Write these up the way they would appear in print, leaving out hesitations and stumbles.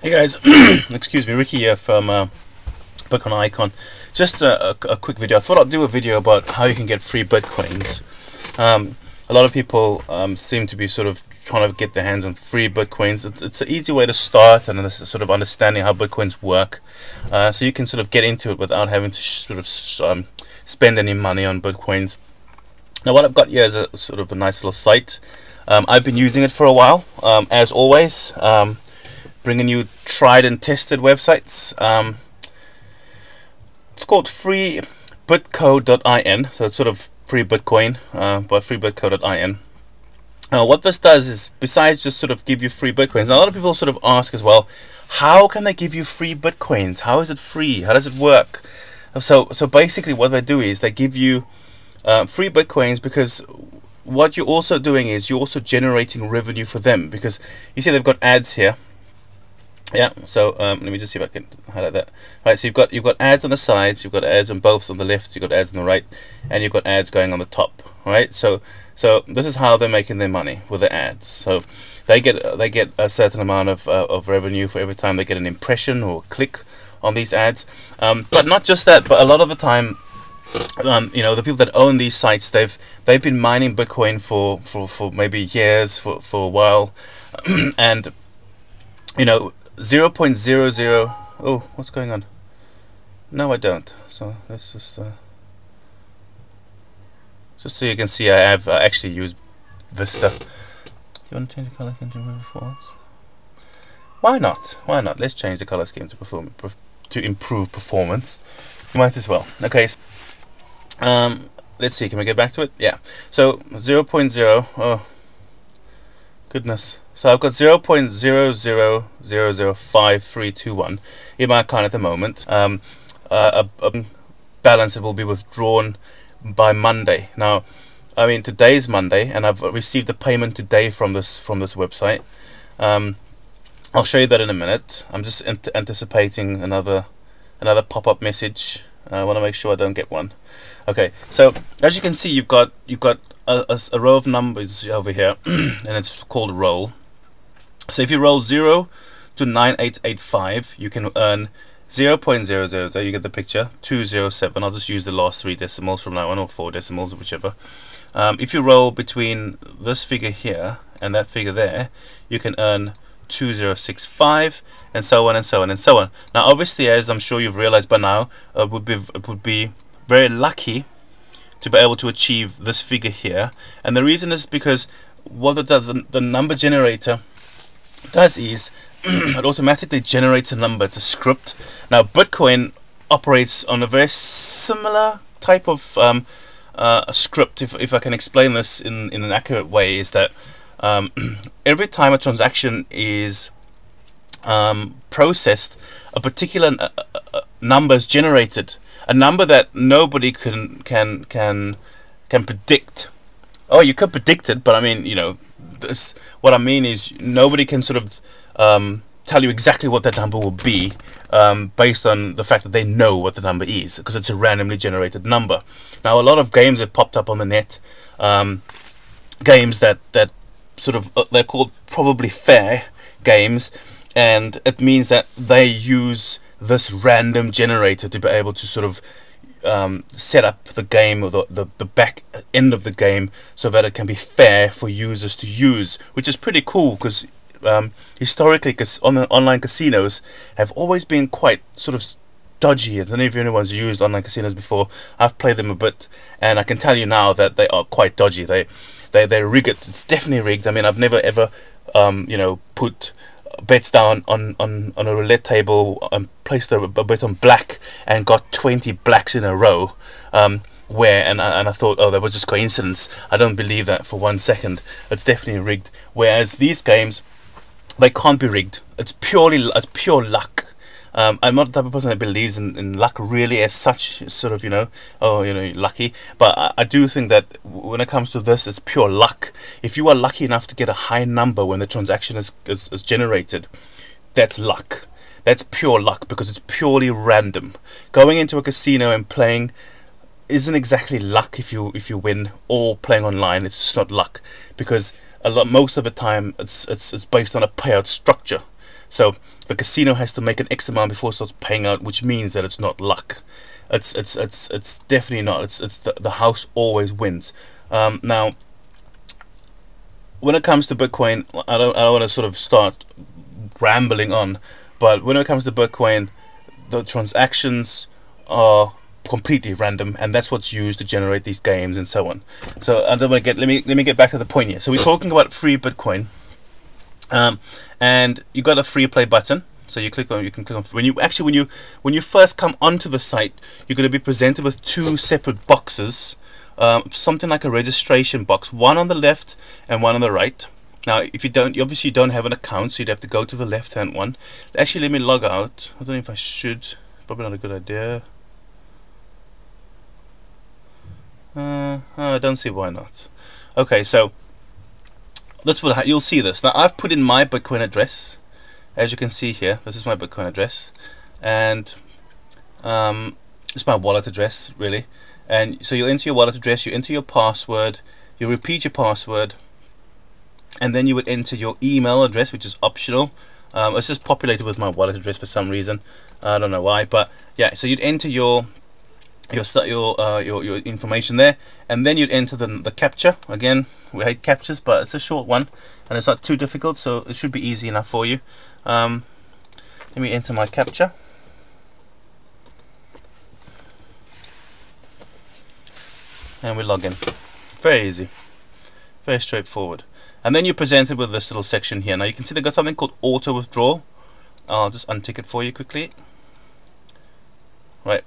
Hey guys, excuse me, Ricky here from Bitcoin Icon. Just a quick video. I thought I'd do a video about how you can get free Bitcoins. A lot of people seem to be sort of trying to get their hands on free Bitcoins. It's an easy way to start, and this is sort of understanding how Bitcoins work, so you can sort of get into it without having to sort of spend any money on Bitcoins. Now what I've got here is a sort of a nice little site. I've been using it for a while, as always. Bringing you tried and tested websites. It's called freebitco.in, so it's sort of free Bitcoin, but freebitco.in. What this does is, besides just sort of give you free Bitcoins, a lot of people sort of ask as well, how can they give you free Bitcoins? How is it free? How does it work? So basically what they do is they give you free Bitcoins, because what you're also doing is you're also generating revenue for them, because you see they've got ads here. Yeah, so let me just see if I can highlight that. Right, so you've got ads on the sides, you've got ads on both, on the left, you've got ads on the right, and you've got ads going on the top. Right, so this is how they're making their money, with the ads. So they get a certain amount of revenue for every time they get an impression or a click on these ads. But not just that, but a lot of the time, you know, the people that own these sites, they've been mining Bitcoin for maybe years, for a while, and you know, 0.00. Oh, what's going on? No, I don't. So let's just so you can see, I have actually used Vista. Do you want to change the color scheme to improve performance? Why not? Why not? Let's change the color scheme to improve performance. You might as well. Okay. Let's see. Can we get back to it? Yeah. So 0.0. Oh, goodness. So I've got 0.00005321 in my account at the moment. A balance that will be withdrawn by Monday. Now, I mean, today's Monday, and I've received a payment today from this website. I'll show you that in a minute. I'm just anticipating another pop-up message. I want to make sure I don't get one. Okay, so as you can see, you've got a row of numbers over here, and it's called roll. So if you roll 0 to 9885, you can earn 0.000, you get the picture, 207. I'll just use the last 3 decimals from now on, or 4 decimals, whichever. If you roll between this figure here and that figure there, you can earn 2065, and so on and so on and so on. Now obviously, as I'm sure you've realized by now, it would be very lucky to be able to achieve this figure here, and the reason is because what it does, the number generator does is it automatically generates a number. It's a script. Now Bitcoin operates on a very similar type of script. If I can explain this in an accurate way, is that every time a transaction is processed, a particular number is generated, a number that nobody can predict. Oh, you could predict it, but I mean, you know, what I mean is nobody can sort of tell you exactly what that number will be, based on the fact that they know what the number is, because it's a randomly generated number. Now a lot of games have popped up on the net, games that sort of they're called probably fair games, and it means that they use this random generator to be able to sort of set up the game, or the back end of the game, so that it can be fair for users to use, which is pretty cool, because historically online casinos have always been quite sort of dodgy. I don't know if anyone's used online casinos before. I've played them a bit, and I can tell you now that they are quite dodgy. They rig it. It's definitely rigged. I mean, I've never ever you know, put bets down on a roulette table and placed a bet on black and got 20 blacks in a row, and I thought, oh, that was just coincidence. I don't believe that for 1 second. It's definitely rigged. Whereas these games, they can't be rigged. It's pure luck. I'm not the type of person that believes in luck really as such, sort of, you know, oh, you know, lucky. But I do think that when it comes to this, it's pure luck. If you are lucky enough to get a high number when the transaction is generated, that's luck. That's pure luck, because it's purely random. Going into a casino and playing isn't exactly luck if you win, or playing online, it's just not luck, because most of the time it's based on a payout structure. So the casino has to make an X amount before it starts paying out, which means that it's not luck. It's definitely not. It's the house always wins. Now, when it comes to Bitcoin, I don't want to sort of start rambling on, but when it comes to Bitcoin, the transactions are completely random, and that's what's used to generate these games and so on. So I don't want to get. Let me get back to the point here. So we're talking about free Bitcoin, and you got a free play button. So you click on. You can click on. When you first come onto the site, you're going to be presented with two separate boxes. Something like a registration box, one on the left and one on the right. Now, if you obviously don't have an account, so you'd have to go to the left-hand one. Actually, let me log out. I don't know if I should. Probably not a good idea. I don't see why not. Okay, so this will you'll see this. Now, I've put in my Bitcoin address, as you can see here. This is my Bitcoin address, and it's my wallet address, really. And so you enter your wallet address, you enter your password, you repeat your password, and then you would enter your email address, which is optional. It's just populated with my wallet address for some reason. I don't know why, but yeah. So you'd enter your information there, and then you'd enter the captcha. Again, we hate captchas, but it's a short one, and it's not too difficult, so it should be easy enough for you. Let me enter my captcha. And we log in. Very easy, very straightforward. And then you're presented with this little section here. Now you can see they've got something called auto withdrawal. I'll just untick it for you quickly. Right,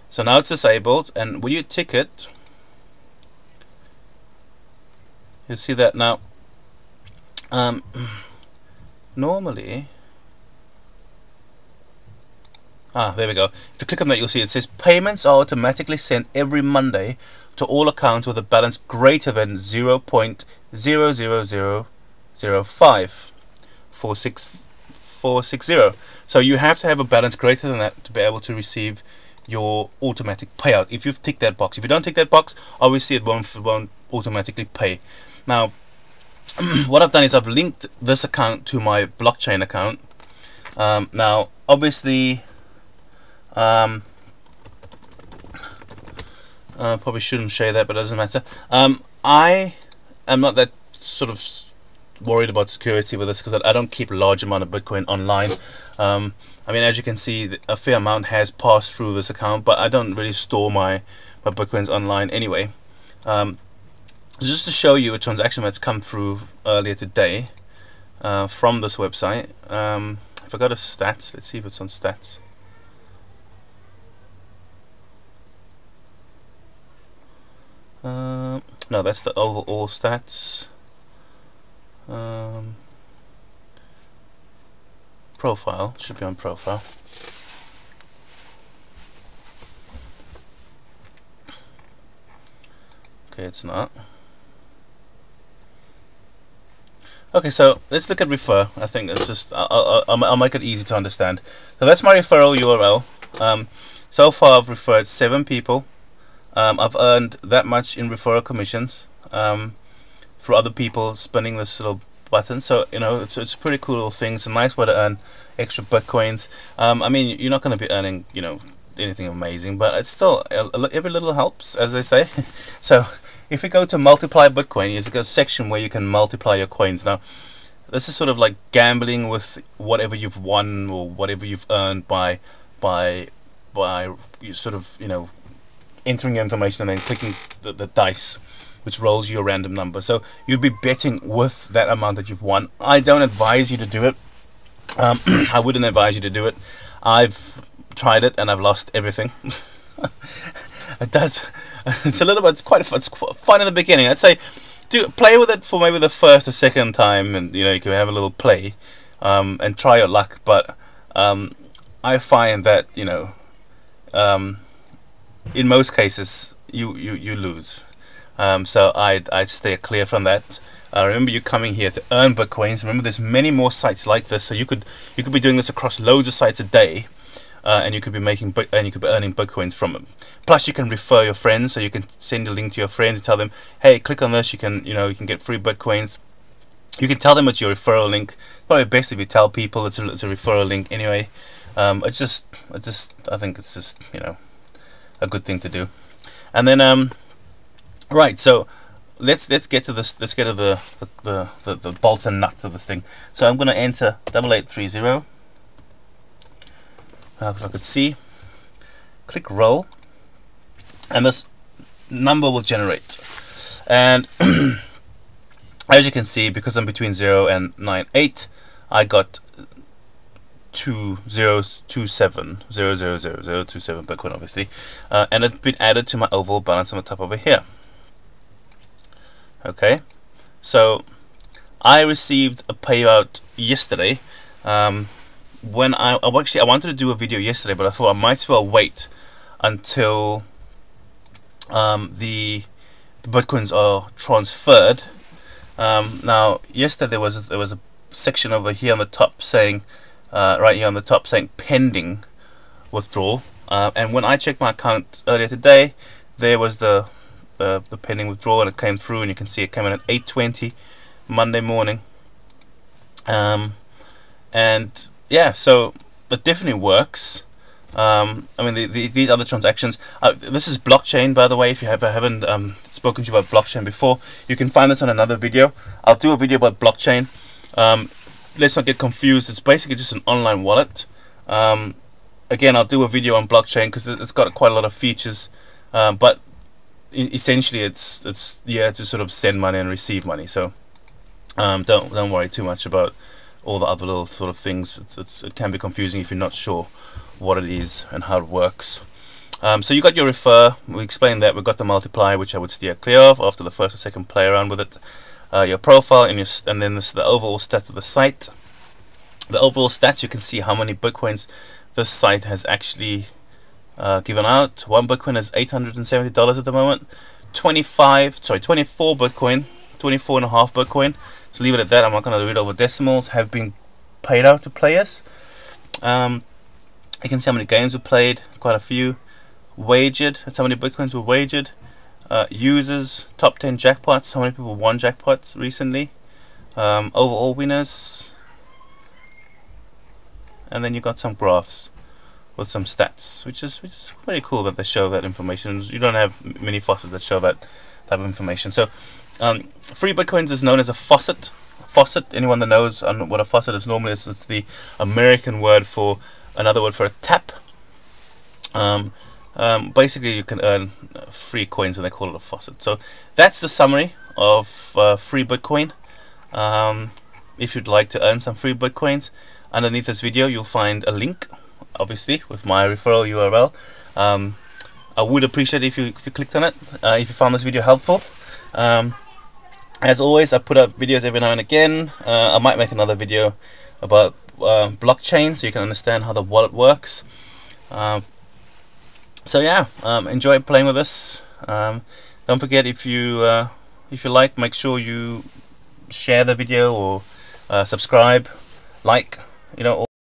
so now it's disabled, and when you tick it, you'll see that now. Normally, there we go. If you click on that, you'll see it says payments are automatically sent every Monday to all accounts with a balance greater than 0.0000546. So you have to have a balance greater than that to be able to receive your automatic payout. If you've ticked that box, if you don't tick that box, obviously it won't automatically pay. Now, what I've done is I've linked this account to my blockchain account. Now, obviously, probably shouldn't share that, but it doesn't matter. I am not that sort of worried about security with this because I don't keep a large amount of Bitcoin online. I mean, as you can see, a fair amount has passed through this account, but I don't really store my Bitcoins online anyway. Just to show you a transaction that's come through earlier today from this website. If I go to stats, let's see if it's on stats. No, that's the overall stats. Profile should be on profile. Okay, it's not. Okay, so let's look at refer. I think it's just I'll make it easy to understand. So that's my referral URL. So far I've referred 7 people. I've earned that much in referral commissions for other people spinning this little button. So you know, it's a pretty cool little thing. It's a nice way to earn extra Bitcoins. I mean, you're not going to be earning, you know, anything amazing, but it's still every little helps, as they say. So if we go to multiply Bitcoin, there's a section where you can multiply your coins. Now, this is sort of like gambling with whatever you've won or whatever you've earned by you sort of, you know, entering your information and then clicking the dice, which rolls you a random number. So you'd be betting with that amount that you've won. I don't advise you to do it. I wouldn't advise you to do it. I've tried it and I've lost everything. It does. It's a little bit. It's quite fun in the beginning. I'd say play with it for maybe the first or second time, and you know, you can have a little play and try your luck. But I find that, you know, in most cases you lose. So I'd stay clear from that. Remember, you're coming here to earn Bitcoins. Remember, there's many more sites like this, so you could be doing this across loads of sites a day, and you could be earning Bitcoins from them. Plus, you can refer your friends, so you can send a link to your friends and tell them, hey, click on this. You can get free Bitcoins. You can tell them it's your referral link. probably best if you tell people it's a referral link anyway. I think it's just, you know, a good thing to do. And then right, so let's get to this. Let's get to the bolts and nuts of this thing. So I'm going to enter 8830. If I could see, click roll, and this number will generate. And as you can see, because I'm between 0 and 98, I got 2027 Bitcoin, obviously, and it's been added to my overall balance on the top over here. Okay, so I received a payout yesterday. When I wanted to do a video yesterday, but I thought I might as well wait until the Bitcoins are transferred. Now, yesterday there was a section over here on the top saying, right here on the top saying pending withdrawal. And when I checked my account earlier today, there was the pending withdrawal, and it came through, and you can see it came in at 8:20 Monday morning. And yeah, so it definitely works. I mean, these other transactions. This is blockchain, by the way. If you haven't spoken to you about blockchain before, you can find this on another video. I'll do a video about blockchain. Let's not get confused. It's basically just an online wallet. Again, I'll do a video on blockchain because it's got quite a lot of features. But essentially, it's yeah, to sort of send money and receive money. So don't worry too much about all the other little sort of things. It can be confusing if you're not sure what it is and how it works. So you got your refer. We explained that. We've got the multiply, which I would steer clear of after the first or second play around with it. Your profile and then this is the overall stats of the site. The overall stats, you can see how many Bitcoins this site has actually given out. One Bitcoin is $870 at the moment. 24 Bitcoin, 24.5 Bitcoin. So leave it at that. I'm not going to read over decimals. Have been paid out to players. You can see how many games were played. Quite a few. Wagered. That's how many Bitcoins were wagered. Users, top 10 jackpots. How many people won jackpots recently? Overall winners. And then you got some graphs with some stats, which is pretty cool that they show that information. You don't have many faucets that show that type of information. So free Bitcoins is known as a faucet. Faucet, anyone that knows what a faucet is, normally it's the American word for another word for a tap. Basically you can earn free coins and they call it a faucet. So that's the summary of free Bitcoin. If you'd like to earn some free Bitcoins, underneath this video you'll find a link, obviously, with my referral URL. I would appreciate it if you clicked on it, if you found this video helpful. As always, I put up videos every now and again. I might make another video about blockchain so you can understand how the wallet works. So yeah, enjoy playing with this. Don't forget, if you like, make sure you share the video or subscribe, like, you know.